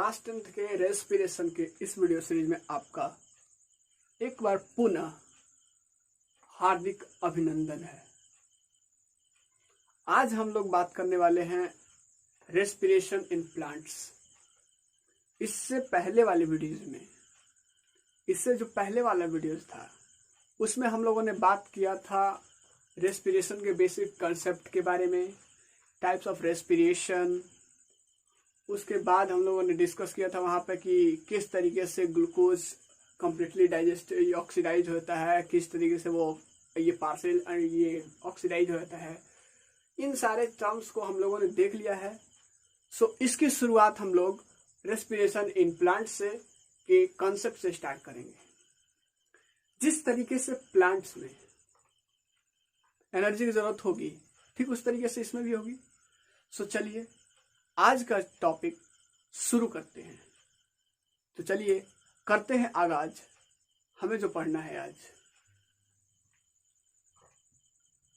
Class 10th के respiration के इस वीडियो सीरीज में आपका एक बार पुनः हार्दिक अभिनंदन है। आज हम लोग बात करने वाले हैं रेस्पिरेशन इन प्लांट्स। इससे पहले वाले वीडियोज में, इससे जो पहले वाला वीडियोज था उसमें हम लोगों ने बात किया था रेस्पिरेशन के बेसिक कंसेप्ट के बारे में, टाइप्स ऑफ रेस्पिरेशन। उसके बाद हम लोगों ने डिस्कस किया था वहाँ पे कि किस तरीके से ग्लूकोज कम्प्लीटली डाइजेस्ट ऑक्सीडाइज होता है, किस तरीके से वो ये पार्शियल ये ऑक्सीडाइज होता है। इन सारे टर्म्स को हम लोगों ने देख लिया है। सो इसकी शुरुआत हम लोग रेस्पिरेशन इन प्लांट से के कॉन्सेप्ट से स्टार्ट करेंगे। जिस तरीके से प्लांट्स में एनर्जी की जरूरत होगी, ठीक उस तरीके से इसमें भी होगी। सो चलिए आज का टॉपिक शुरू करते हैं। तो चलिए करते हैं आगाज। हमें जो पढ़ना है आज,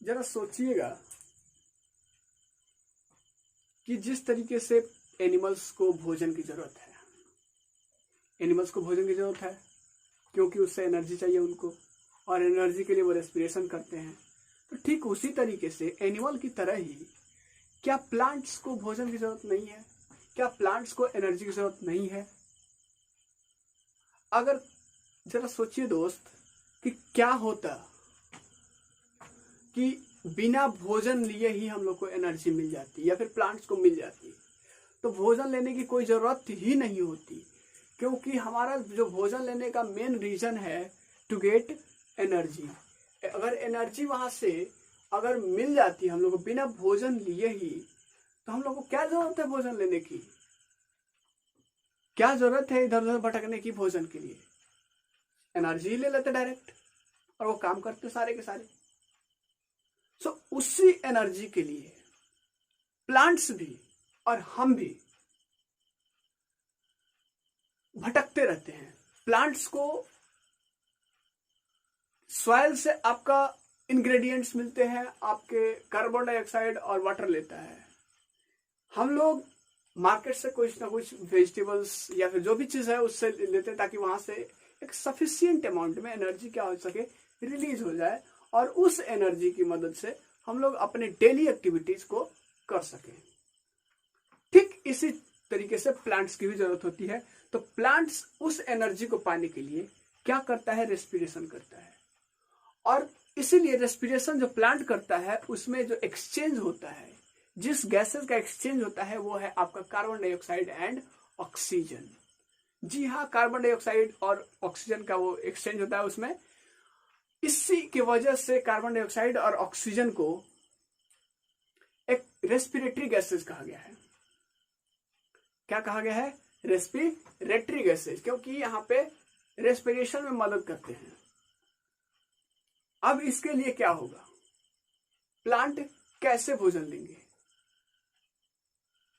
जरा सोचिएगा कि जिस तरीके से एनिमल्स को भोजन की जरूरत है, एनिमल्स को भोजन की जरूरत है क्योंकि उससे एनर्जी चाहिए उनको, और एनर्जी के लिए वो रेस्पिरेशन करते हैं। तो ठीक उसी तरीके से एनिमल की तरह ही क्या प्लांट्स को भोजन की जरूरत नहीं है? क्या प्लांट्स को एनर्जी की जरूरत नहीं है? अगर जरा सोचिए दोस्त कि क्या होता कि बिना भोजन लिए ही हम लोग को एनर्जी मिल जाती या फिर प्लांट्स को मिल जाती, तो भोजन लेने की कोई जरूरत ही नहीं होती, क्योंकि हमारा जो भोजन लेने का मेन रीजन है टू गेट एनर्जी। अगर एनर्जी वहां से अगर मिल जाती हम लोग को बिना भोजन लिए ही, तो हम लोग को क्या जरूरत है भोजन लेने की? क्या जरूरत है इधर उधर भटकने की भोजन के लिए? एनर्जी ले लेते डायरेक्ट और वो काम करते सारे के सारे। सो उसी एनर्जी के लिए प्लांट्स भी और हम भी भटकते रहते हैं। प्लांट्स को सॉइल से आपका इंग्रेडिएंट्स मिलते हैं, आपके कार्बन डाइऑक्साइड और वाटर लेता है। हम लोग मार्केट से कुछ ना कुछ वेजिटेबल्स या फिर जो भी चीज है उससे लेते हैं, ताकि वहां से एक सफिशिएंट अमाउंट में एनर्जी क्या हो सके, रिलीज हो जाए, और उस एनर्जी की मदद से हम लोग अपने डेली एक्टिविटीज को कर सकें। ठीक इसी तरीके से प्लांट्स की भी जरूरत होती है। तो प्लांट्स उस एनर्जी को पाने के लिए क्या करता है? रेस्पिरेशन करता है। और इसीलिए रेस्पिरेशन जो प्लांट करता है उसमें जो एक्सचेंज होता है, जिस गैसेस का एक्सचेंज होता है वो है आपका कार्बन डाइऑक्साइड एंड ऑक्सीजन। जी हाँ, कार्बन डाइऑक्साइड और ऑक्सीजन का वो एक्सचेंज होता है उसमें। इसी की वजह से कार्बन डाइऑक्साइड और ऑक्सीजन को एक रेस्पिरेटरी गैसेस कहा गया है। क्या कहा गया है? रेस्पिरेटरी गैसेस, क्योंकि यहाँ पे रेस्पिरेशन में मदद करते हैं। अब इसके लिए क्या होगा? प्लांट कैसे भोजन लेंगे,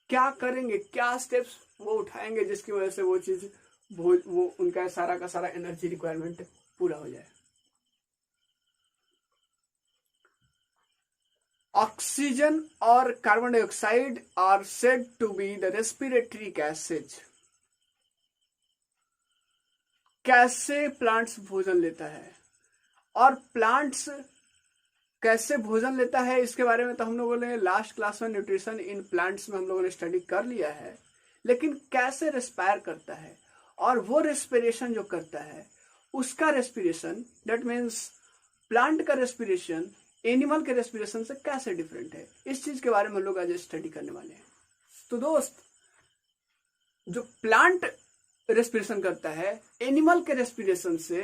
क्या करेंगे, क्या स्टेप्स वो उठाएंगे जिसकी वजह से वो चीज वो उनका सारा का सारा एनर्जी रिक्वायरमेंट पूरा हो जाए? ऑक्सीजन और carbon dioxide are said to be the respiratory gases. कैसे प्लांट्स भोजन लेता है और प्लांट्स कैसे भोजन लेता है, इसके बारे में तो हम लोगों ने लास्ट क्लास में न्यूट्रिशन इन प्लांट्स में हम लोगों ने स्टडी कर लिया है। लेकिन कैसे रेस्पायर करता है, और वो रेस्पिरेशन जो करता है उसका रेस्पिरेशन, दैट मीन्स प्लांट का रेस्पिरेशन एनिमल के रेस्पिरेशन से कैसे डिफरेंट है, इस चीज के बारे में हम लोग आज स्टडी करने वाले हैं। तो दोस्त, जो प्लांट रेस्पिरेशन करता है एनिमल के रेस्पिरेशन से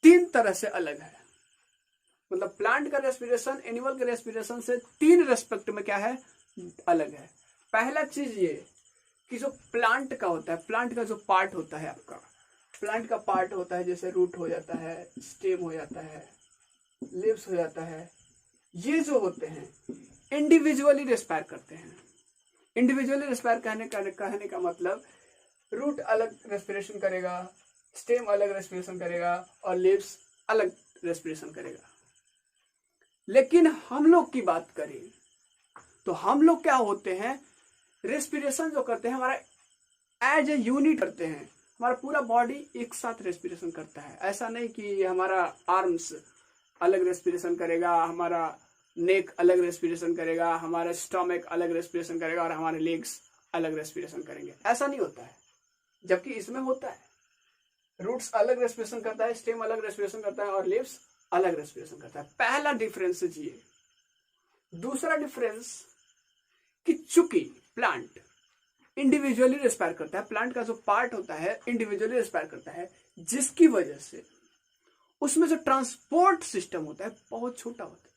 3 तरह से अलग है। मतलब प्लांट का रेस्पिरेशन एनिमल के रेस्पिरेशन से 3 रेस्पेक्ट में क्या है? अलग है। पहला चीज ये कि जो प्लांट का होता है, प्लांट का जो पार्ट होता है आपका, प्लांट का पार्ट होता है जैसे रूट हो जाता है, स्टेम हो जाता है, लीव्स हो जाता है, ये जो होते हैं इंडिविजुअली रेस्पायर करते हैं। इंडिविजुअली रेस्पायर कहने का मतलब रूट अलग रेस्पिरेशन करेगा, स्टेम अलग रेस्पिरेशन करेगा, और लीव्स अलग रेस्पिरेशन करेगा। लेकिन हम लोग की बात करें तो हम लोग क्या होते हैं? रेस्पिरेशन जो करते हैं, हमारा एज ए यूनिट करते हैं। हमारा पूरा बॉडी एक साथ रेस्पिरेशन करता है। ऐसा नहीं कि हमारा आर्म्स अलग रेस्पिरेशन करेगा, हमारा नेक अलग रेस्पिरेशन करेगा, हमारा स्टमक अलग रेस्पिरेशन करेगा और हमारे लेग्स अलग रेस्पिरेशन करेंगे। ऐसा नहीं होता है, जबकि इसमें होता है। रूट्स अलग रेस्पिरेशन करता है, स्टेम अलग रेस्पिरेशन करता है और लिव्स अलग रेस्पिरेशन करता है। पहला डिफरेंस ये। दूसरा डिफरेंस कि चूंकि प्लांट इंडिविजुअली रेस्पायर करता है, प्लांट का जो पार्ट होता है इंडिविजुअली रेस्पायर करता है, जिसकी वजह से उसमें जो ट्रांसपोर्ट सिस्टम होता है बहुत छोटा होता है।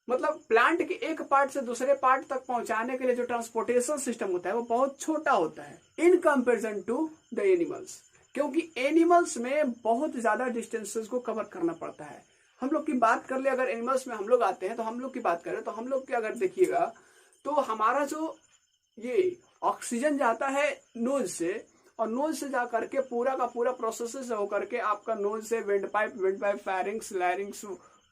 मतलब प्लांट के एक पार्ट से दूसरे पार्ट तक पहुंचाने के लिए जो ट्रांसपोर्टेशन सिस्टम होता है वो बहुत छोटा होता है in comparison to the animals. क्योंकि एनिमल्स में बहुत ज्यादा डिस्टेंसेस को कवर करना पड़ता है। हम लोग की बात कर ले, अगर एनिमल्स में हम लोग आते हैं तो हम लोग की बात करें तो हम लोग की अगर देखिएगा तो हमारा जो ये ऑक्सीजन जाता है नोज से, और नोज से जा करके पूरा का पूरा प्रोसेस से होकर के आपका नोज से wind pipe pharynx, लैरिंग्स,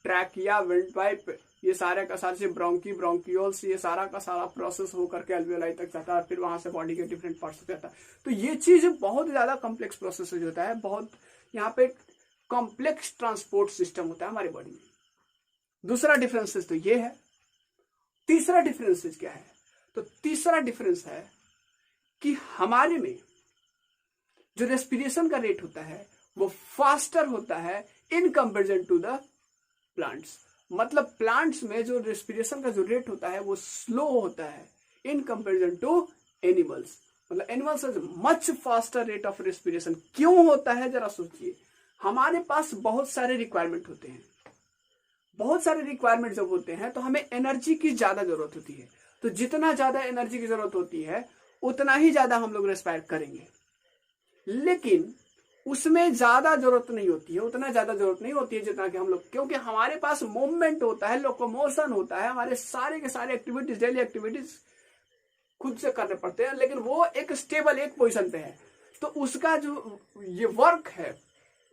trachea, wind pipe, ये सारे का सारे ब्रोंकी, ब्रोंकियोल्स, ये सारा का सारा प्रोसेस होकर के अल्वियोलाई तक जाता है और फिर वहां से बॉडी के डिफरेंट पार्ट्स जाता है। तो ये चीज बहुत ज्यादा कॉम्प्लेक्स प्रोसेस होता है, बहुत यहाँ पे कॉम्प्लेक्स ट्रांसपोर्ट सिस्टम होता है हमारी बॉडी में। दूसरा डिफरेंसेस तो ये है। तीसरा डिफरेंसेस क्या है? तो तीसरा डिफरेंस है कि हमारे में जो रेस्पिरेशन का रेट होता है वो फास्टर होता है in comparison to the plants. मतलब प्लांट्स में जो रेस्पिरेशन का जो रेट होता है वो स्लो होता है इन कंपेरिजन टू एनिमल्स। मतलब animals has much faster rate of respiration. क्यों होता है जरा सोचिए। हमारे पास बहुत सारे रिक्वायरमेंट होते हैं, बहुत सारे रिक्वायरमेंट जब होते हैं तो हमें एनर्जी की ज्यादा जरूरत होती है। तो जितना ज्यादा एनर्जी की जरूरत होती है उतना ही ज्यादा हम लोग रेस्पायर करेंगे, लेकिन उसमें ज्यादा जरूरत नहीं होती है, उतना ज्यादा जरूरत नहीं होती है जितना कि हम लोग, क्योंकि हमारे पास मूवमेंट होता है, लोकोमोशन होता है, हमारे सारे के सारे एक्टिविटीज, डेली एक्टिविटीज खुद से करने पड़ते हैं, लेकिन वो एक स्टेबल एक पोजीशन पे है। तो उसका जो ये वर्क है,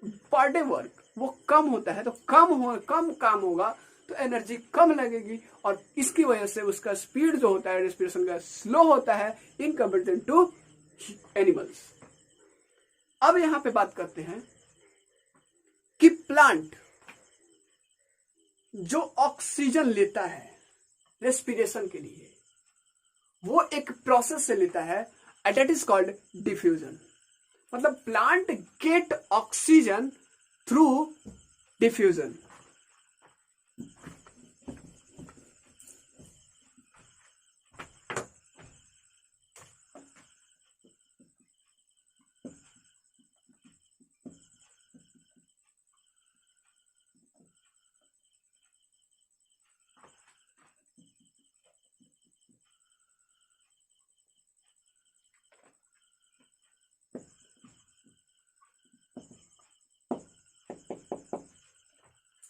पर डे वर्क, वो कम होता है। तो कम काम होगा तो एनर्जी कम लगेगी और इसकी वजह से उसका स्पीड जो होता है रेस्पिरेशन का स्लो होता है इन कंपेरिजन टू एनिमल्स। अब यहां पे बात करते हैं कि प्लांट जो ऑक्सीजन लेता है रेस्पिरेशन के लिए वो एक प्रोसेस से लेता है, and that is called diffusion. मतलब plant get oxygen through diffusion.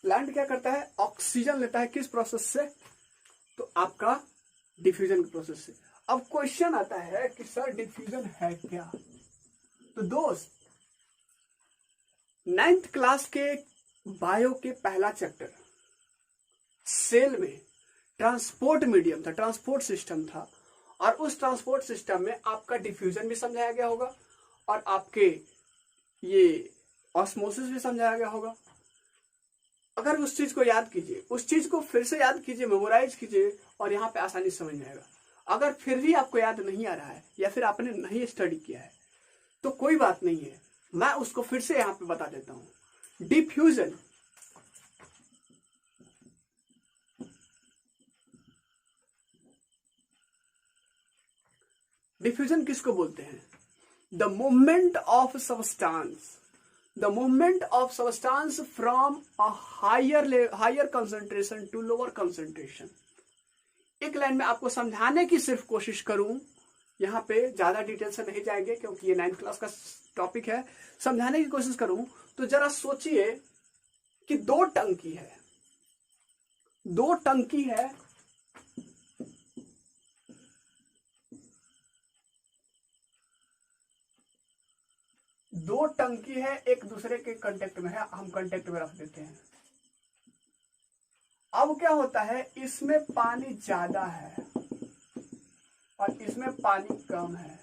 Plant क्या करता है? ऑक्सीजन लेता है। किस प्रोसेस से? तो आपका डिफ्यूजन के प्रोसेस से। अब क्वेश्चन आता है कि सर डिफ्यूजन है क्या? तो दोस्त, 9th क्लास के बायो के पहला चैप्टर सेल में ट्रांसपोर्ट मीडियम था, ट्रांसपोर्ट सिस्टम था, और उस ट्रांसपोर्ट सिस्टम में आपका डिफ्यूजन भी समझाया गया होगा और आपके ये ऑस्मोसिस भी समझाया गया होगा। अगर उस चीज को याद कीजिए, उस चीज को फिर से याद कीजिए, मेमोराइज कीजिए और यहाँ पे आसानी से समझ में आएगा। अगर फिर भी आपको याद नहीं आ रहा है या फिर आपने नहीं स्टडी किया है तो कोई बात नहीं है, मैं उसको फिर से यहाँ पे बता देता हूं। डिफ्यूजन डिफ्यूजन किसको बोलते हैं? The movement of substance, the movement of substance from a higher concentration to lower concentration. एक लाइन में आपको समझाने की सिर्फ कोशिश करूं, यहां पे ज्यादा डिटेल से नहीं जाएंगे क्योंकि ये 9th क्लास का टॉपिक है। समझाने की कोशिश करूं तो जरा सोचिए कि दो टंकी है, दो टंकी है, दो टंकी है, एक दूसरे के कांटेक्ट में है, हम कांटेक्ट में रख देते हैं। अब क्या होता है, इसमें पानी ज्यादा है और इसमें पानी कम है।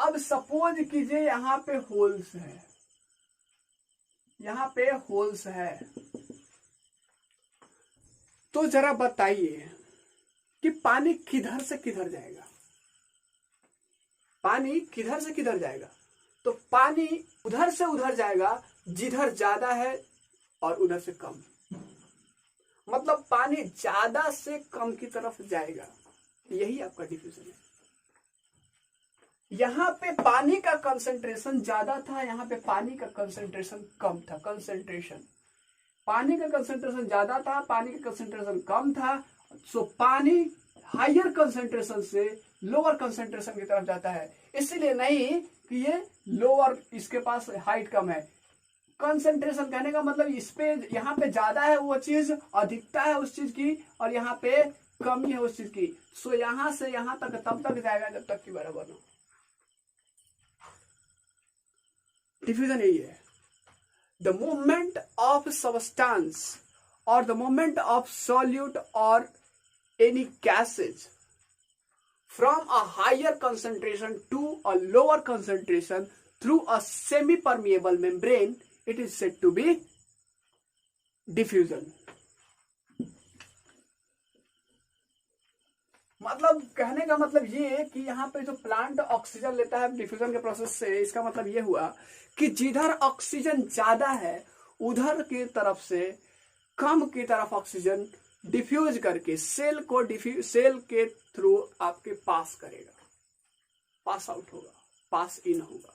अब सपोज कीजिए यहाँ पे होल्स है, यहाँ पे होल्स है, तो जरा बताइए कि पानी किधर से किधर जाएगा, पानी किधर से किधर जाएगा। तो पानी उधर से उधर जाएगा जिधर ज्यादा है और उधर से कम, मतलब पानी ज्यादा से कम की तरफ जाएगा, यही आपका डिफ्यूजन है। यहां पे पानी का कंसंट्रेशन ज्यादा था, यहां पे पानी का कंसंट्रेशन कम था। कंसंट्रेशन, पानी का कंसंट्रेशन ज्यादा था, पानी का कंसंट्रेशन कम था, सो पानी हायर कंसंट्रेशन से लोअर कंसंट्रेशन की तरफ जाता है। इसलिए नहीं कि ये लोअर, इसके पास हाइट कम है। कंसंट्रेशन कहने का मतलब इस पे, यहाँ पे ज्यादा है वो चीज, अधिकता है उस चीज की, और यहाँ पे कमी है उस चीज की। सो यहां से यहां तक तब तक जाएगा जब तक कि बराबर हो। डिफ्यूजन यही है। द मूवमेंट ऑफ सबस्टेंस और द मूवमेंट ऑफ सॉल्यूट और any gases from a higher concentration to a lower concentration through a semi-permeable membrane, it is said to be diffusion. मतलब कहने का मतलब ये कि यहाँ पे जो प्लांट ऑक्सीजन लेता है डिफ्यूजन के प्रोसेस से, इसका मतलब ये हुआ कि जिधर ऑक्सीजन ज्यादा है उधर की तरफ से कम की तरफ ऑक्सीजन डिफ्यूज करके सेल को सेल के थ्रू आपके पास करेगा, पास आउट होगा, पास इन होगा।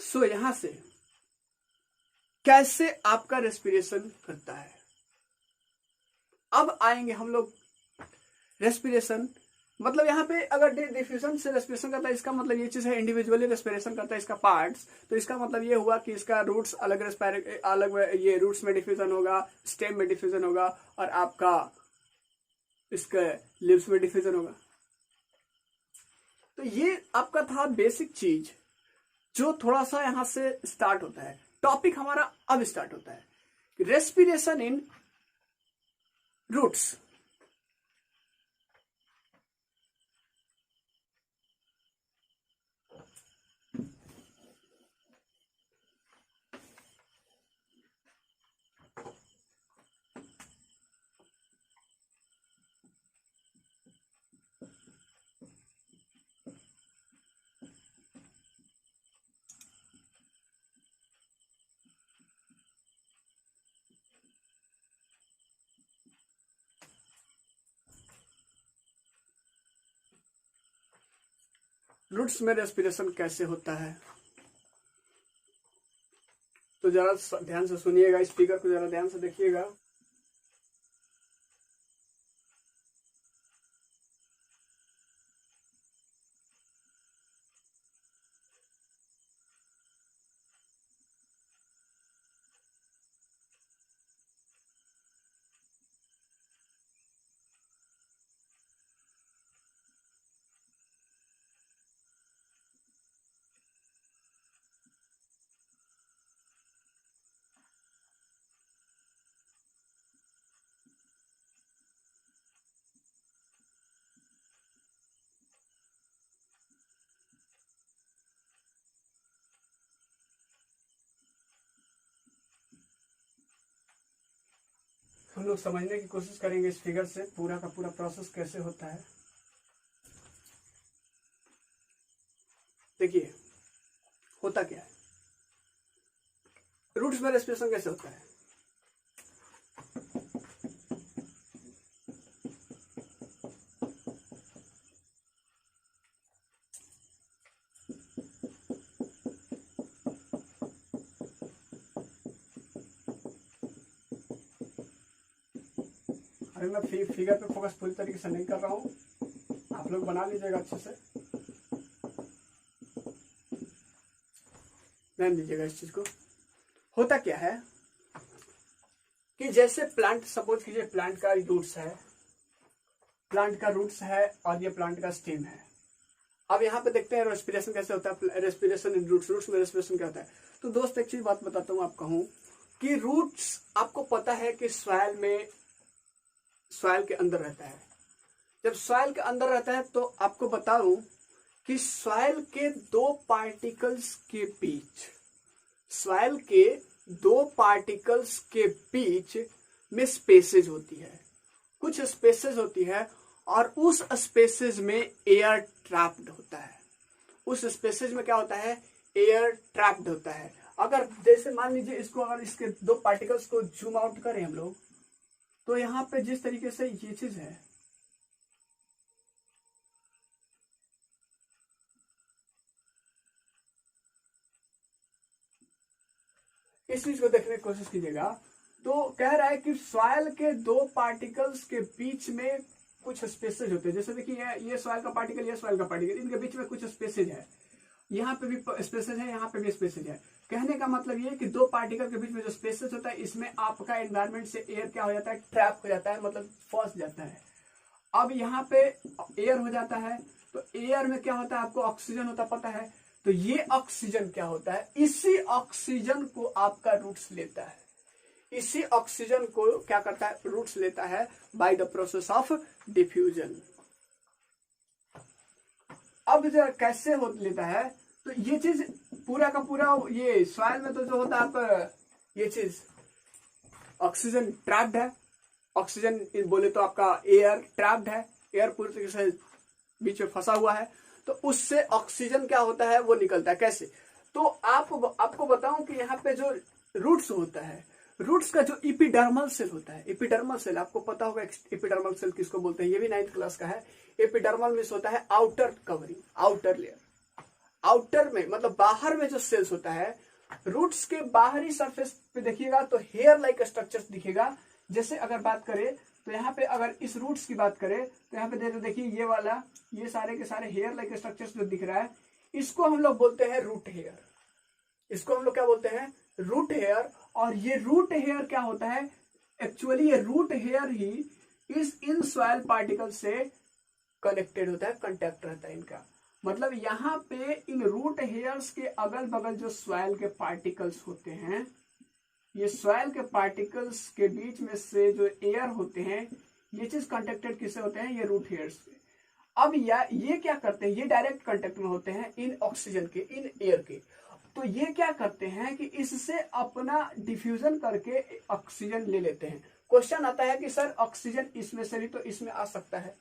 सो यहां से कैसे आपका रेस्पिरेशन करता है, अब आएंगे हम लोग। रेस्पिरेशन मतलब यहाँ पे अगर डिफ्यूजन से रेस्पिरेशन करता है, इसका मतलब ये चीज है इंडिविजुअली रेस्पिरेशन करता है इसका पार्ट्स, तो इसका मतलब ये हुआ कि इसका रूट्स अलग अलग, ये रूट्स में डिफ्यूजन होगा, स्टेम में डिफ्यूजन होगा, और आपका इसके लिव्स में डिफ्यूजन होगा। तो ये आपका था बेसिक चीज जो थोड़ा सा यहां से स्टार्ट होता है। टॉपिक हमारा अब स्टार्ट होता है रेस्पिरेशन इन रूट्स। रूट्स में रेस्पिरेशन कैसे होता है, तो जरा ध्यान से सुनिएगा, स्पीकर को जरा ध्यान से देखिएगा। हम लोग समझने की कोशिश करेंगे इस फिगर से पूरा का पूरा प्रोसेस कैसे होता है। देखिए होता क्या है, रूट्स में रेस्पिरेशन कैसे होता है। अभी मैं फिगर पे फोकस पूरी तरीके से नहीं कर रहा हूं, आप लोग बना लीजिएगा अच्छे से, ध्यान दीजिएगा इस चीज को। होता क्या है कि जैसे प्लांट, सपोज कीजिए प्लांट का रूट्स है, प्लांट का रूट्स है और ये प्लांट का स्टेम है। अब यहाँ पे देखते हैं रेस्पिरेशन कैसे होता है, रेस्पिरेशन इन रूट्स, रूट्स में रेस्पिरेशन क्या होता है। तो दोस्त एक चीज बात बताता हूँ आपको, हूँ कि रूट्स आपको पता है कि सॉइल में, सॉइल के अंदर रहता है। जब सॉइल के अंदर रहता है तो आपको बताऊं कि सॉइल के दो पार्टिकल्स के बीच, सॉइल के दो पार्टिकल्स के बीच में स्पेसेज होती है, कुछ स्पेसेज होती है, और उस स्पेसेज में एयर ट्रैप्ड होता है। उस स्पेसेज में क्या होता है, एयर ट्रैप्ड होता है। अगर जैसे मान लीजिए इसको, अगर इसके दो पार्टिकल्स को जूम आउट करें हम लोग, तो यहां पे जिस तरीके से ये चीज है, इस चीज को देखने की कोशिश कीजिएगा। तो कह रहा है कि सॉइल के दो पार्टिकल्स के बीच में कुछ स्पेसेज होते हैं। जैसे देखिए ये सॉइल का पार्टिकल, ये सॉइल का पार्टिकल, इनके बीच में कुछ स्पेसेज है, यहाँ पे भी स्पेसेज है, यहाँ पे भी स्पेसेज है। कहने का मतलब ये कि दो पार्टिकल के बीच में जो स्पेसेज होता है, इसमें आपका एनवायरमेंट से एयर क्या हो जाता है, ट्रैप हो जाता है, मतलब फंस जाता है। अब यहाँ पे एयर हो जाता है, तो एयर में क्या होता है, आपको ऑक्सीजन होता पता है। तो ये ऑक्सीजन क्या होता है, इसी ऑक्सीजन को आपका रूट्स लेता है, इसी ऑक्सीजन को क्या करता है, रूट्स लेता है by the process of diffusion. अब जरा कैसे हो लेता है, तो ये चीज पूरा का पूरा, ये सॉइल में तो जो होता है आप, ये चीज ऑक्सीजन ट्रैप्ड है, ऑक्सीजन बोले तो आपका एयर ट्रैप्ड है, एयर पूरी तरीके से बीच में फंसा हुआ है। तो उससे ऑक्सीजन क्या होता है, वो निकलता है। कैसे, तो आपको बताऊं कि यहाँ पे जो रूट्स होता है, रूट्स का जो इपिडर्मल सेल होता है, इपिडर्मल सेल आपको पता होगा, इपिडर्मल सेल किसको बोलते हैं, ये भी 9th क्लास का है। एपिडर्मल मींस होता है outer covering, outer layer. Outer में मतलब बाहर में जो सेल्स होता है, रूट्स के बाहरी सरफेस पे देखिएगा तो हेयर लाइक स्ट्रक्चर्स दिखेगा। जैसे अगर बात करें तो यहाँ पे अगर इस रूट्स की बात करें तो यहाँ पे देखिए ये वाला, ये सारे के सारे हेयर लाइक स्ट्रक्चर्स जो दिख रहा है, इसको हम लोग बोलते हैं रूट हेयर। इसको हम लोग क्या बोलते हैं, रूट हेयर। और ये रूट हेयर क्या होता है, एक्चुअली ये रूट हेयर ही इस इन सॉइल पार्टिकल से कनेक्टेड होता है, कांटेक्ट रहता है इनका। मतलब यहाँ पे इन रूट हेयर्स के अगल बगल जो सॉइल के पार्टिकल्स होते हैं, ये सॉइल के पार्टिकल्स के बीच में से जो एयर होते हैं, ये चीज कंटेक्टेड किससे होते हैं, ये रूट हेयर्स से। अब ये क्या करते हैं, ये डायरेक्ट कांटेक्ट में होते हैं इन ऑक्सीजन के, इन एयर के। तो ये क्या करते हैं कि इससे अपना डिफ्यूजन करके ऑक्सीजन ले लेते हैं। क्वेश्चन आता है कि सर ऑक्सीजन इसमें से भी तो इसमें आ सकता है,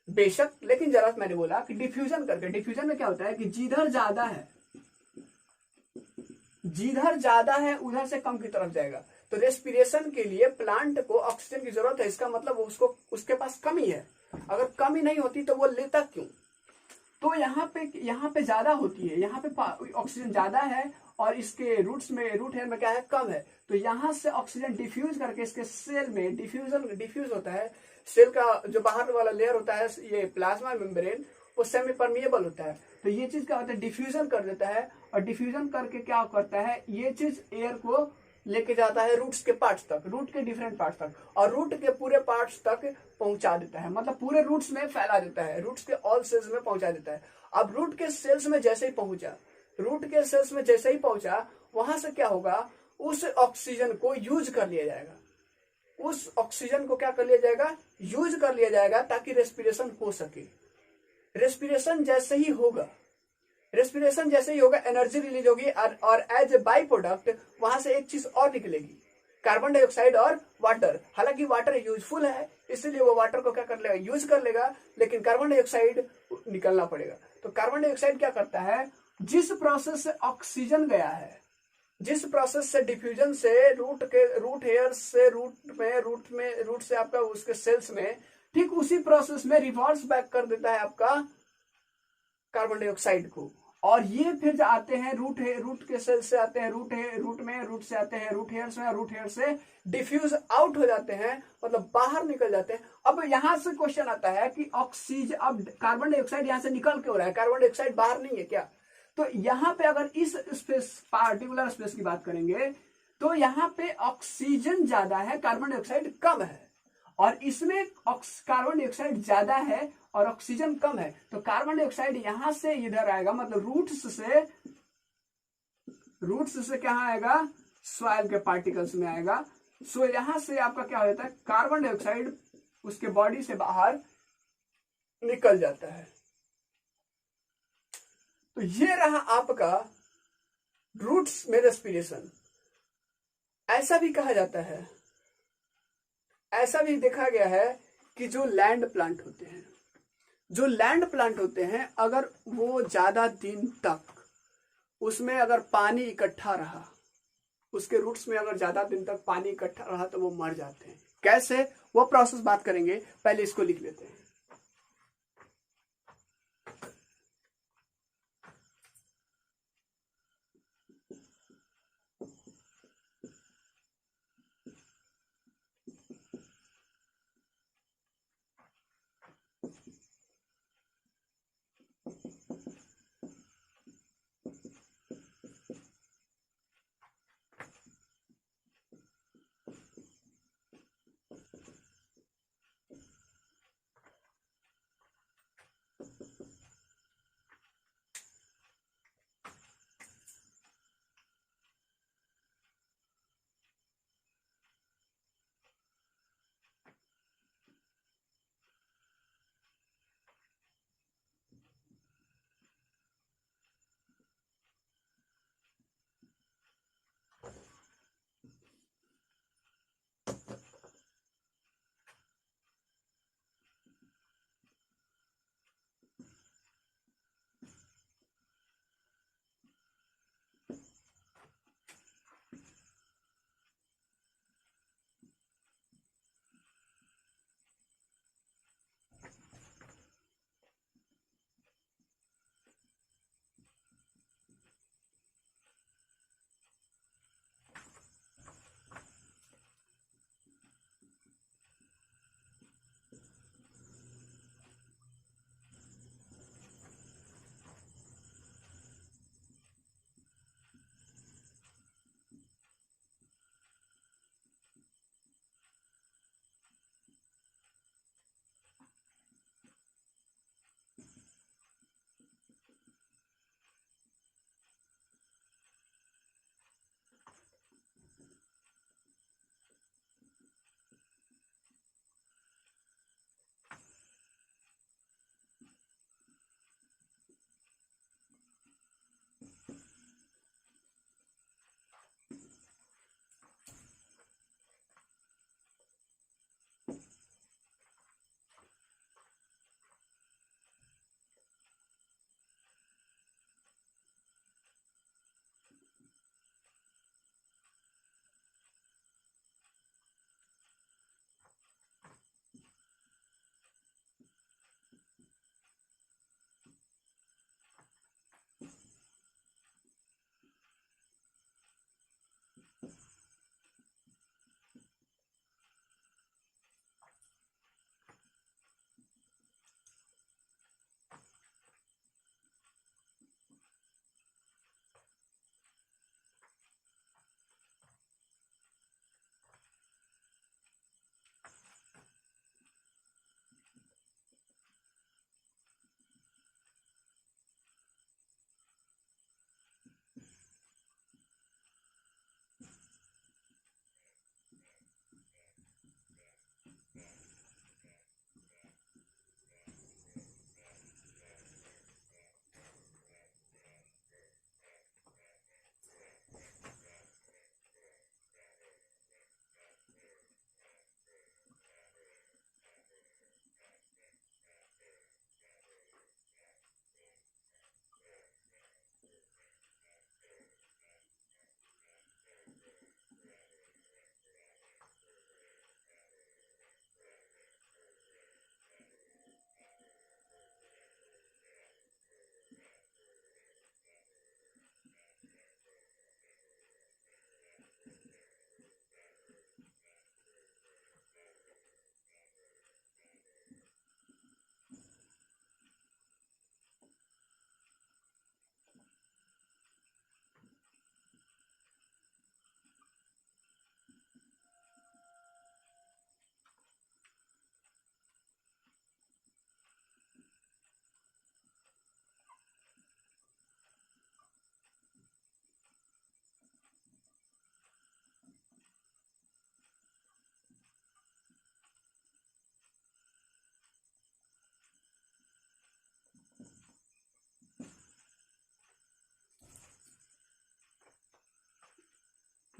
बेशक, लेकिन जरा मैंने बोला कि डिफ्यूजन करके, डिफ्यूजन में क्या होता है कि जिधर ज्यादा है, जिधर ज्यादा है उधर से कम की तरफ जाएगा। तो रेस्पिरेशन के लिए प्लांट को ऑक्सीजन की जरूरत है, इसका मतलब उसको उसके पास कमी है। अगर कमी नहीं होती तो वो लेता क्यों, तो यहाँ पे ज्यादा होती है, यहाँ पे ऑक्सीजन ज्यादा है और इसके रूट्स में, रूट हेयर में क्या है, कम है। तो यहाँ से ऑक्सीजन डिफ्यूज करके इसके सेल में डिफ्यूज होता है। सेल का जो बाहर वाला लेयर होता है, ये प्लाज्मा मेम्ब्रेन, वो सेमी परमिएबल होता है। तो ये चीज क्या होता है, डिफ्यूजन कर देता है, और डिफ्यूजन करके क्या करता है, ये चीज एयर को लेके जाता है रूट्स के पार्ट्स तक, रूट के डिफरेंट पार्ट्स तक, और रूट के पूरे पार्ट्स तक पहुंचा देता है, मतलब पूरे रूट्स में फैला देता है, रूट्स के ऑल सेल्स में पहुंचा देता है। अब रूट के सेल्स में जैसे ही पहुंचा, रूट के सेल्स में जैसे ही पहुंचा, वहां से क्या होगा, उस ऑक्सीजन को यूज कर लिया जाएगा, उस ऑक्सीजन को क्या कर लिया जाएगा, यूज कर लिया जाएगा, ताकि रेस्पिरेशन हो सके। रेस्पिरेशन जैसे ही होगा, रेस्पिरेशन जैसे ही होगा, एनर्जी रिलीज होगी, और एज ए बाई प्रोडक्ट वहां से एक चीज और निकलेगी, कार्बन डाइऑक्साइड और वाटर। हालांकि वाटर यूजफुल है, इसलिए वो वाटर को क्या कर लेगा, यूज कर लेगा, लेकिन कार्बन डाइऑक्साइड निकलना पड़ेगा। तो कार्बन डाइऑक्साइड क्या करता है, जिस प्रोसेस से ऑक्सीजन गया है, जिस प्रोसेस से डिफ्यूजन से रूट हेयर से रूट से आपका उसके सेल्स में, ठीक उसी प्रोसेस में रिवर्स बैक कर देता है आपका कार्बन डाइऑक्साइड को। और ये फिर आते हैं रूट के सेल से आते हैं रूट से आते हैं रूट हेयर्स में, रूट हेयर से डिफ्यूज आउट हो जाते हैं, मतलब बाहर निकल जाते हैं। अब यहां से क्वेश्चन आता है कि ऑक्सीजन, अब कार्बन डाइऑक्साइड यहां से निकल क्यों रहा है, कार्बन डाइऑक्साइड बाहर नहीं है क्या। तो यहाँ पे अगर इस स्पेस, पार्टिकुलर स्पेस की बात करेंगे, तो यहाँ पे ऑक्सीजन ज्यादा है, कार्बन डाइऑक्साइड कम है, और इसमें कार्बन डाइऑक्साइड ज्यादा है और ऑक्सीजन कम है। तो कार्बन डाइऑक्साइड यहां से इधर आएगा, मतलब रूट्स से क्या आएगा, सॉइल के पार्टिकल्स में आएगा। सो यहां से आपका क्या हो जाता है, कार्बन डाइऑक्साइड उसके बॉडी से बाहर निकल जाता है। तो ये रहा आपका रूट्स में रेस्पिरेशन। ऐसा भी कहा जाता है, ऐसा भी देखा गया है कि जो लैंड प्लांट होते हैं, जो लैंड प्लांट होते हैं, अगर वो ज्यादा दिन तक उसमें अगर पानी इकट्ठा रहा, उसके रूट्स में अगर ज्यादा दिन तक पानी इकट्ठा रहा तो वो मर जाते हैं। कैसे, वो प्रोसेस बात करेंगे, पहले इसको लिख लेते हैं।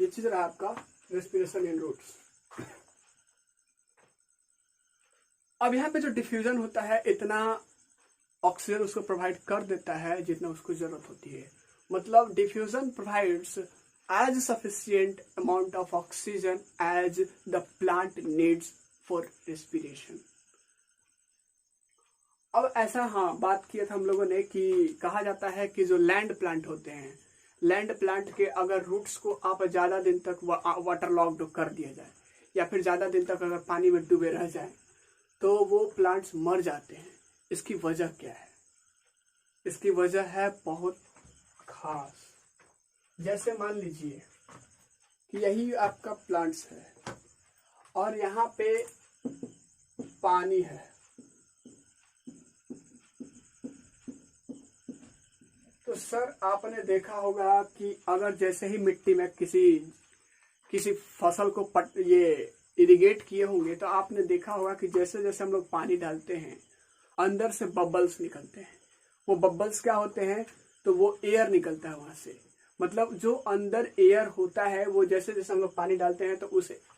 ये चीज रहा आपका रेस्पिरेशन इन रूट्स। अब यहाँ पे जो डिफ्यूजन होता है इतना ऑक्सीजन उसको प्रोवाइड कर देता है जितना उसको जरूरत होती है। मतलब diffusion provides as sufficient amount of oxygen as the plant needs for respiration. अब ऐसा हाँ बात किया था हम लोगों ने कि कहा जाता है कि जो लैंड प्लांट होते हैं, लैंड प्लांट के अगर रूट्स को आप ज्यादा दिन तक वाटर लॉक्ड कर दिया जाए या फिर ज्यादा दिन तक अगर पानी में डूबे रह जाए तो वो प्लांट्स मर जाते हैं। इसकी वजह क्या है? इसकी वजह है बहुत खास। जैसे मान लीजिए कि यही आपका प्लांट्स है और यहाँ पे पानी है, तो सर आपने देखा होगा कि अगर जैसे ही मिट्टी में किसी फसल को ये इरिगेट किए होंगे तो आपने देखा होगा कि जैसे जैसे हम लोग पानी डालते हैं अंदर से बबल्स निकलते हैं। वो बबल्स क्या होते हैं? तो वो एयर निकलता है वहां से। मतलब जो अंदर एयर होता है वो जैसे जैसे हम लोग पानी डालते हैं तो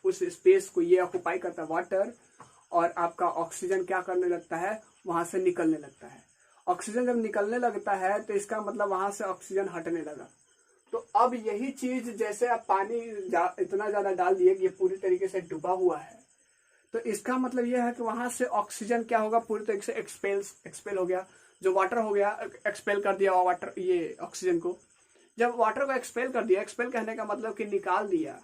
उस स्पेस को ये ऑक्यूपाई करता है वाटर, और आपका ऑक्सीजन क्या करने लगता है? वहां से निकलने लगता है। ऑक्सीजन जब निकलने लगता है तो इसका मतलब वहां से ऑक्सीजन हटने लगा। तो अब यही चीज जैसे आप पानी इतना ज्यादा डाल दिए कि ये पूरी तरीके से डूबा हुआ है, तो इसका मतलब यह है कि वहां से ऑक्सीजन क्या होगा? पूरी तरीके से एक्सपेल हो गया। जो वाटर हो गया एक्सपेल कर दिया वाटर, ये ऑक्सीजन को। जब वाटर को एक्सपेल कर दिया, एक्सपेल कहने का मतलब कि निकाल दिया,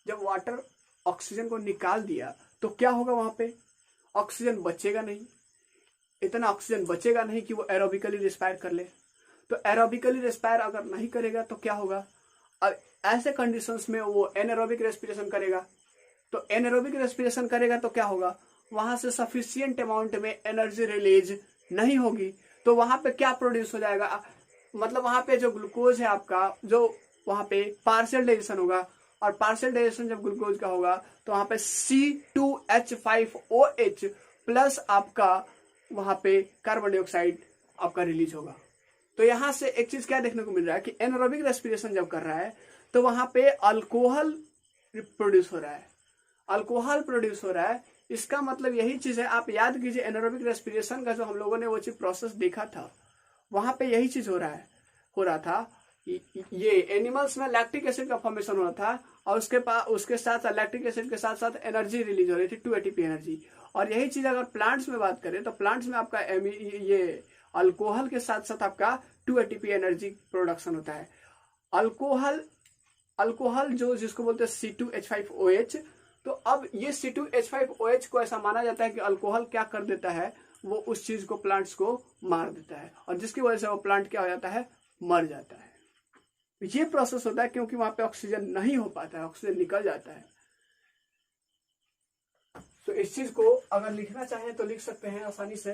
जब वाटर ऑक्सीजन को निकाल दिया तो क्या होगा? वहां पे ऑक्सीजन बचेगा नहीं, इतना ऑक्सीजन बचेगा नहीं कि वो एरोबिकली रिस्पायर कर ले। तो एरोबिकली रिस्पायर अगर नहीं करेगा तो क्या होगा? अब ऐसे कंडीशंस में वो एनारोबिक रेस्पिरेशन करेगा। तो एनारोबिक रेस्पिरेशन करेगा तो क्या होगा? वहां से सफिशिएंट अमाउंट में एनर्जी रिलीज नहीं होगी। तो वहां पे क्या प्रोड्यूस हो जाएगा? मतलब वहां पे जो ग्लूकोज है आपका, जो वहां पे पार्शियल डाइजेशन होगा, और पार्शियल डाइजेशन जब ग्लूकोज का होगा तो वहां पे C2H5OH प्लस आपका वहां पे कार्बन डाइऑक्साइड आपका रिलीज होगा। तो यहां से एक चीज क्या देखने को मिल रहा है कि एनारोबिक रेस्पिरेशन जब कर रहा है तो वहां पे अल्कोहल प्रोड्यूस हो रहा है, अल्कोहल प्रोड्यूस हो रहा है। इसका मतलब यही चीज है, आप याद कीजिए एनारोबिक रेस्पिरेशन का जो हम लोगों ने वो चीज प्रोसेस देखा था, वहां पे यही चीज हो रहा था। ये एनिमल्स में लैक्टिक एसिड का फॉर्मेशन हो रहा था और उसके साथ लैक्टिक एसिड के साथ साथ एनर्जी रिलीज हो रही थी, 2 ATP एनर्जी। और यही चीज अगर प्लांट्स में बात करें तो प्लांट्स में आपका ये अल्कोहल के साथ साथ आपका 2 ATP एनर्जी प्रोडक्शन होता है। अल्कोहल जो जिसको बोलते हैं C2H5OH। तो अब ये C2H5OH को ऐसा माना जाता है कि अल्कोहल क्या कर देता है? वो उस चीज को, प्लांट्स को मार देता है, और जिसकी वजह से वो प्लांट क्या हो जाता है? मर जाता है। ये प्रोसेस होता है क्योंकि वहां पे ऑक्सीजन नहीं हो पाता है, ऑक्सीजन निकल जाता है। तो इस चीज को अगर लिखना चाहें तो लिख सकते हैं आसानी से।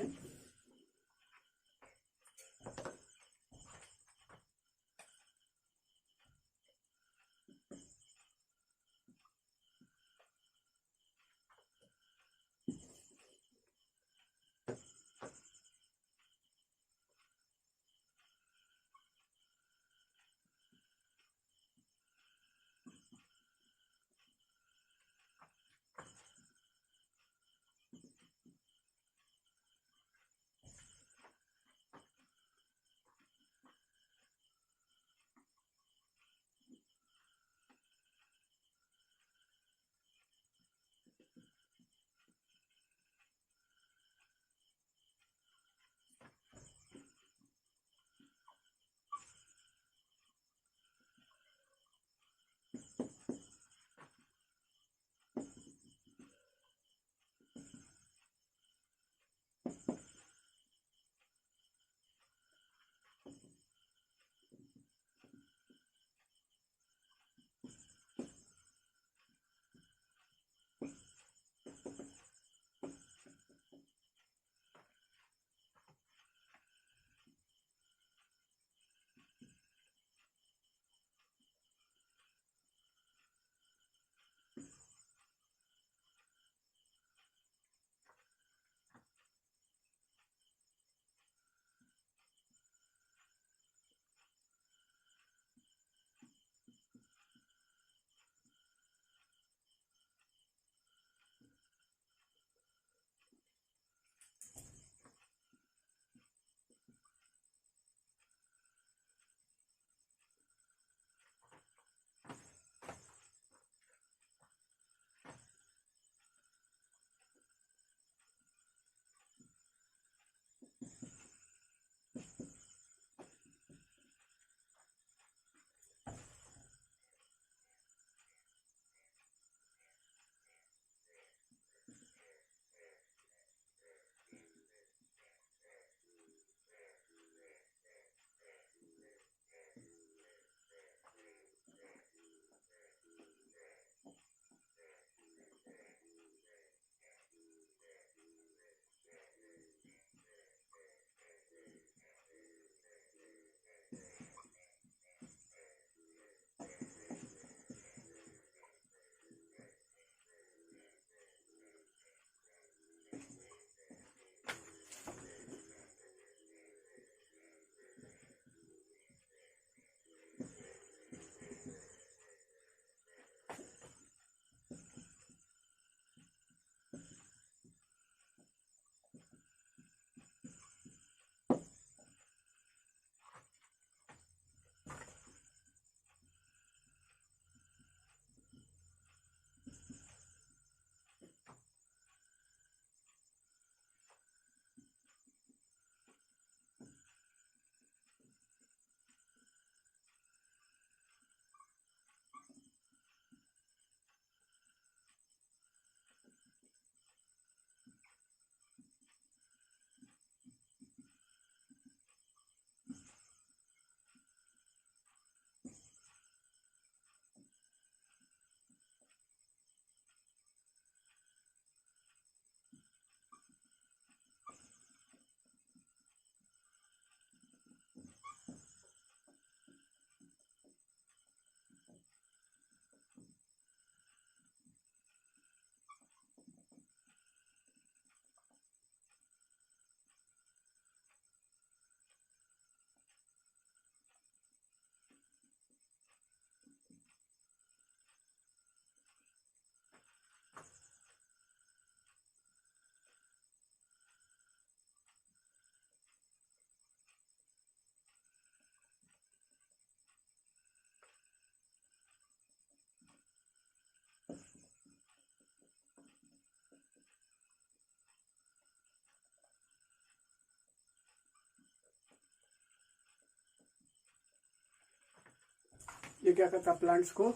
ये क्या करता है, प्लांट्स को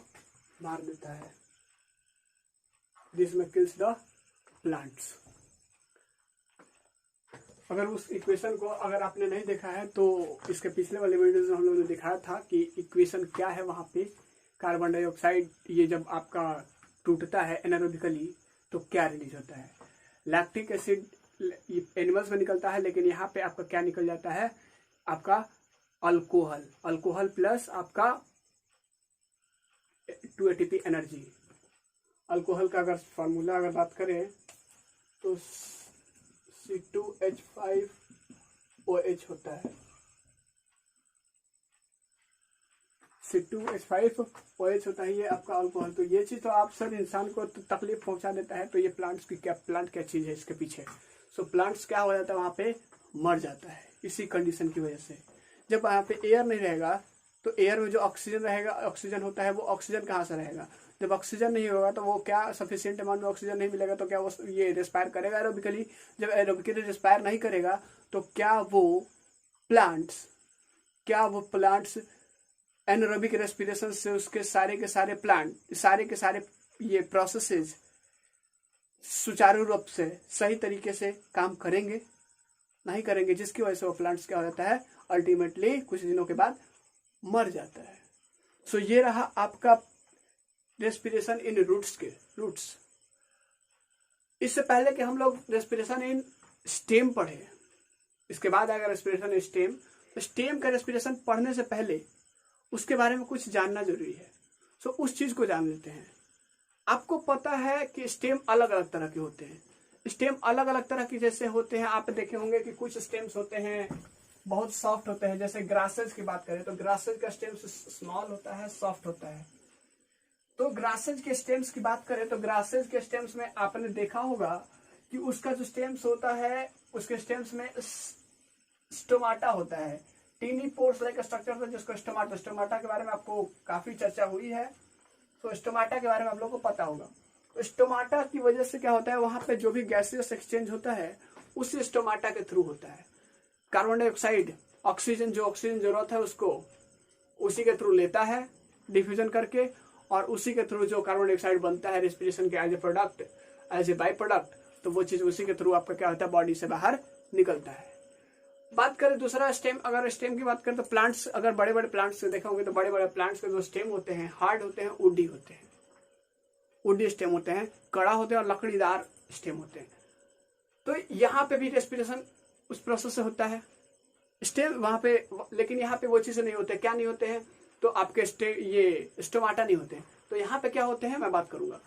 मार देता है। दिस में किल्स द प्लांट्स। अगर उस इक्वेशन को अगर आपने नहीं देखा है तो इसके पिछले वाले वीडियोज में हम लोगों ने दिखाया था कि इक्वेशन क्या है। वहां पे कार्बन डाइऑक्साइड ये जब आपका टूटता है एनारोबिकली तो क्या रिलीज होता है, लैक्टिक एसिड एनिमल्स में निकलता है, लेकिन यहाँ पे आपका क्या निकल जाता है, आपका अल्कोहल, अल्कोहल प्लस आपका 2 ATP एनर्जी। अल्कोहल का अगर फॉर्मूला अगर बात करें तो C2H5OH होता है, C2H5OH होता है ये आपका अल्कोहल। तो ये चीज तो आप सर इंसान को तो तकलीफ पहुंचा देता है। तो ये प्लांट्स की क्या, प्लांट क्या चीज है इसके पीछे। सो प्लांट्स क्या हो जाता है, वहां पे मर जाता है इसी कंडीशन की वजह से। जब वहां पे एयर नहीं रहेगा तो एयर में जो ऑक्सीजन रहेगा, ऑक्सीजन होता है, वो ऑक्सीजन कहाँ से रहेगा। जब ऑक्सीजन नहीं होगा तो वो क्या सफिशिएंट अमाउंट में ऑक्सीजन नहीं मिलेगा तो क्या वो ये रेस्पायर करेगा एरोबिकली। जब एरोबिकली रेस्पायर नहीं करेगा तो क्या वो प्लांट्स एनारोबिक रेस्पिरेशन से उसके सारे के सारे प्लांट, सारे के सारे ये प्रोसेसेस सुचारू रूप से सही तरीके से काम करेंगे, नहीं करेंगे, जिसकी वजह से वो प्लांट्स क्या हो जाता है, अल्टीमेटली कुछ दिनों के बाद मर जाता है। सो ये रहा आपका रेस्पिरेशन इन रूट्स। इससे पहले कि हम लोग रेस्पिरेशन इन स्टेम पढ़े, इसके बाद आएगा रेस्पिरेशन इन स्टेम। तो स्टेम का रेस्पिरेशन पढ़ने से पहले उसके बारे में कुछ जानना जरूरी है। सो उस चीज को जान लेते हैं। आपको पता है कि स्टेम अलग अलग तरह के होते हैं। स्टेम अलग अलग तरह की जैसे होते हैं, आप देखे होंगे कि कुछ स्टेम्स होते हैं बहुत सॉफ्ट होते हैं। जैसे ग्रासेज की बात करें तो ग्रासेज का स्टेम स्मॉल होता है, सॉफ्ट होता है। तो ग्रासेज के स्टेम्स की बात करें तो ग्रासेज के स्टेम्स में आपने देखा होगा कि उसका जो स्टेम्स होता है उसके स्टेम्स में स्टोमाटा होता है, टीनी पोर्स लाइक स्ट्रक्चर था जिसको स्टोमाटा के बारे में आपको काफी चर्चा हुई है। तो स्टोमाटा के बारे में आप लोगों को पता होगा। तो स्टोमाटा की वजह से क्या होता है, वहां पे जो भी गैसियस एक्सचेंज होता है उसी स्टोमाटा के थ्रू होता है। कार्बन डाइऑक्साइड ऑक्सीजन जरूरत है उसको उसी के थ्रू लेता है डिफ्यूजन करके, और उसी के थ्रू जो कार्बन डाइऑक्साइड बनता है रेस्पिरेशन के as a product, as a by product, तो वो चीज उसी के थ्रू आपका क्या होता है, बॉडी से बाहर निकलता है। बात करें दूसरा स्टेम, अगर स्टेम की बात करें तो प्लांट्स, अगर बड़े बड़े प्लांट्स देखा होंगे तो बड़े बड़े प्लांट्स के जो स्टेम होते हैं हार्ड होते हैं, वुडी होते हैं, वुडी स्टेम होते हैं, कड़ा होते हैं और लकड़ीदार स्टेम होते हैं। तो यहाँ पे भी रेस्पिरेशन उस प्रोसेस से होता है स्टेम वहां पे, लेकिन यहाँ पे वो चीजें नहीं होते। क्या नहीं होते हैं, तो आपके ये स्टोमाटा नहीं होते हैं। तो यहाँ पे क्या होते हैं मैं बात करूंगा।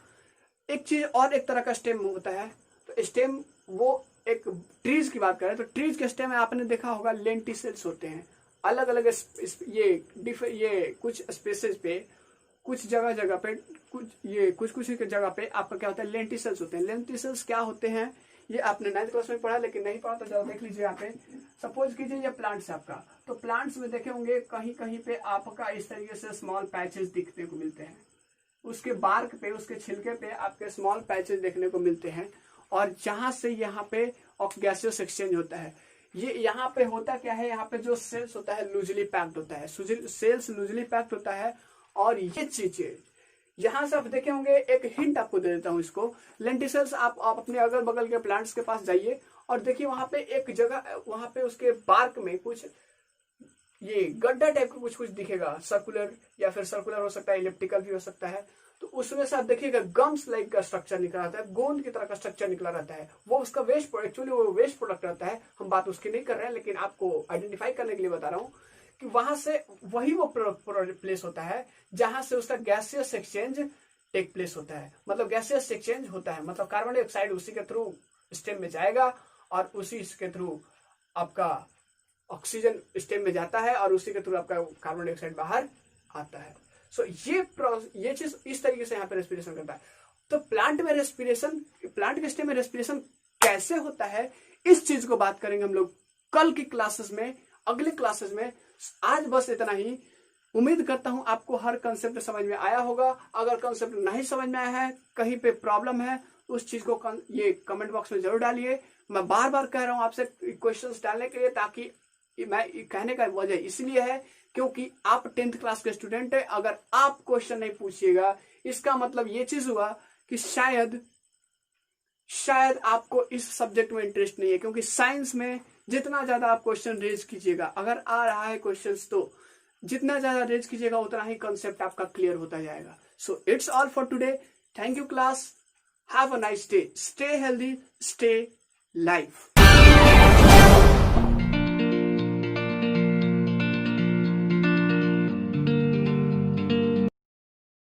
एक चीज और एक तरह का स्टेम होता है। तो स्टेम वो एक ट्रीज की बात करें तो ट्रीज के स्टेम में आपने देखा होगा लेंटिसेल्स होते हैं अलग अलग ये कुछ स्पेसेस पे, कुछ जगह पे, कुछ जगह पे आपका क्या होता है, लेंटिसेल्स होते हैं। लेंटिसेल्स क्या होते हैं ये आपने 9th क्लास में पढ़ा, लेकिन नहीं पढ़ा तो जरा देख लीजिए। यहाँ पे सपोज कीजिए ये प्लांट्स है आपका, तो प्लांट्स में देखे होंगे कहीं कहीं पे आपका इस तरीके से स्मॉल पैचेस दिखने को मिलते हैं। उसके बार्क पे, उसके छिलके पे आपके स्मॉल पैचेस देखने को मिलते हैं, और जहां से यहाँ पे गैसियस एक्सचेंज होता है। ये यहाँ पे होता क्या है, यहाँ पे जो सेल्स होता है लूजली पैक्ड होता है, सेल्स लूजली पैक्ड होता है। और ये चीजें यहां से आप देखे होंगे, एक हिंट आपको दे देता हूं इसको। लेंटिसेल्स आप अपने अगल बगल के प्लांट्स के पास जाइए और देखिए वहां पे एक जगह, वहां पे उसके बार्क में कुछ ये गड्ढा टाइप का कुछ दिखेगा, सर्कुलर या फिर सर्कुलर हो सकता है, इलिप्टिकल भी हो सकता है। तो उसमें से आप देखिएगा गम्स लाइक का स्ट्रक्चर निकला रहता है, गोंद की तरह का स्ट्रक्चर निकला रहता है। वो उसका वेस्ट, एक्चुअली वो वेस्ट प्रोडक्ट रहता है। हम बात उसकी नहीं कर रहे हैं, लेकिन आपको आइडेंटिफाई करने के लिए बता रहा हूँ कि वहां से वही वो प्लेस होता है जहां से उसका गैसियस एक्सचेंज टेक प्लेस होता है। मतलब गैसियस एक्सचेंज होता है, मतलब कार्बन डाइऑक्साइड उसी के थ्रू स्टेम में जाएगा और उसी के थ्रू आपका ऑक्सीजन स्टेम में जाता है और उसी के थ्रू आपका कार्बन डाइऑक्साइड बाहर आता है। सो ये चीज इस तरीके से यहाँ पे रेस्पिरेशन करता है। तो प्लांट में रेस्पिरेशन, प्लांट के स्टेम में रेस्पिरेशन कैसे होता है, इस चीज को बात करेंगे हम लोग कल की क्लासेस में, अगले क्लासेस में। आज बस इतना ही। उम्मीद करता हूं आपको हर कंसेप्ट समझ में आया होगा। अगर कंसेप्ट नहीं समझ में आया है, कहीं पे प्रॉब्लम है, उस चीज को ये कमेंट बॉक्स में जरूर डालिए। मैं बार बार कह रहा हूं आपसे क्वेश्चंस डालने के लिए, ताकि मैं कहने का वजह इसलिए है क्योंकि आप 10th क्लास के स्टूडेंट है। अगर आप क्वेश्चन नहीं पूछिएगा इसका मतलब ये चीज हुआ कि शायद आपको इस सब्जेक्ट में इंटरेस्ट नहीं है, क्योंकि साइंस में जितना ज्यादा आप क्वेश्चन रेज कीजिएगा, अगर आ रहा है क्वेश्चंस तो जितना ज्यादा रेज कीजिएगा उतना ही कंसेप्ट आपका क्लियर होता जाएगा। So it's all for today. Thank you class, have a nice day, stay healthy, stay life.